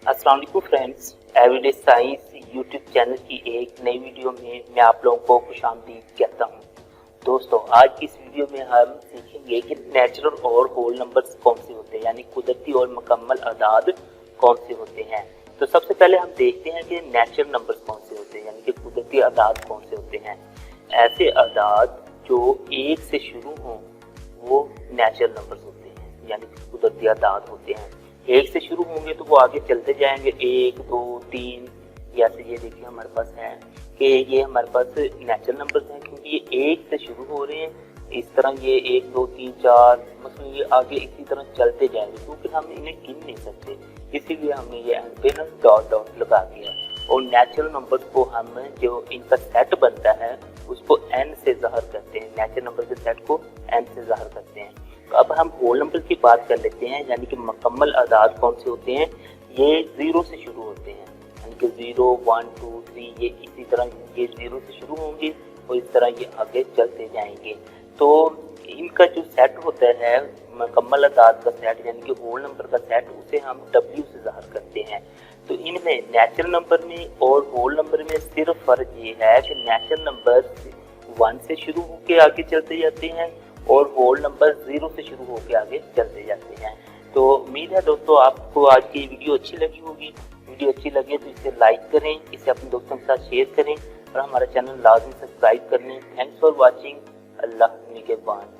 अस्सलाम वालेकुम friends, everyday science YouTube channel की एक नई वीडियो में मैं आप लोगों को खुशामदीद कहता हूं। दोस्तों, आज की इस वीडियो में हम सीखेंगे कि नेचुरल और होल नंबर्स कौन से होते हैं, यानी कुदरती और मुकम्मल अदाद कौन से होते हैं। तो सबसे पहले हम देखते हैं कि नेचुरल नंबर्स कौन से होते हैं, यानी कि कुदरती अदाद कौन से होते हैं। ऐसे अदाद जो एक से शुरू हों वो नेचुरल नंबर्स होते हैं, यानी कि कुदरती अदाद होते हैं। एक से शुरू होंगे तो वो आगे चलते जाएंगे, 1 2 3, जैसे ये देखिए हमारे पास है कि ये हमारे पास नेचुरल नंबर्स हैं क्योंकि ये एक से शुरू हो रहे हैं। इस तरह ये 1 2 3 4 मतलब ये आगे इसी तरह चलते जाएंगे क्योंकि हम इन्हें गिन नहीं सकते, इसीलिए हमने ये एंड पे ना डॉट डॉट लगा दिया। और नेचुरल नंबर्स को हम जो इनका सेट बनता है उसको n से ज़ाहिर करते हैं, नेचुरल नंबर के सेट को n से ज़ाहिर करते हैं। तो अब हम होल नंबर की बात कर लेते हैं, यानी कि मुकम्मल अदाद कौन से होते हैं। ये 0 से शुरू होते हैं, यानी कि 0 1 2 3, ये इसी तरह ये 0 से शुरू होंगे और इस तरह ये आगे चलते जाएंगे। तो इनका जो सेट होता है मुकम्मल अदाद का सेट, यानी कि होल नंबर का सेट, उसे हम W से ज़ाहिर करते हैं। तो इनमें नेचुरल नंबर में और होल नंबर में सिर्फ फर्क ये है कि नेचुरल नंबर 1 से शुरू होकर आगे चलते जाते हैं और होल नंबर 0 से शुरू होकर आगे चलते जाते हैं। तो उम्मीद है दोस्तों आपको आज की वीडियो अच्छी लगी होगी। वीडियो अच्छी लगे तो इसे लाइक करें, इसे अपने दोस्तों के साथ शेयर करें और हमारा चैनल लाजमी सब्सक्राइब कर लें। Thanks for watching. अल्लाह निगहबान।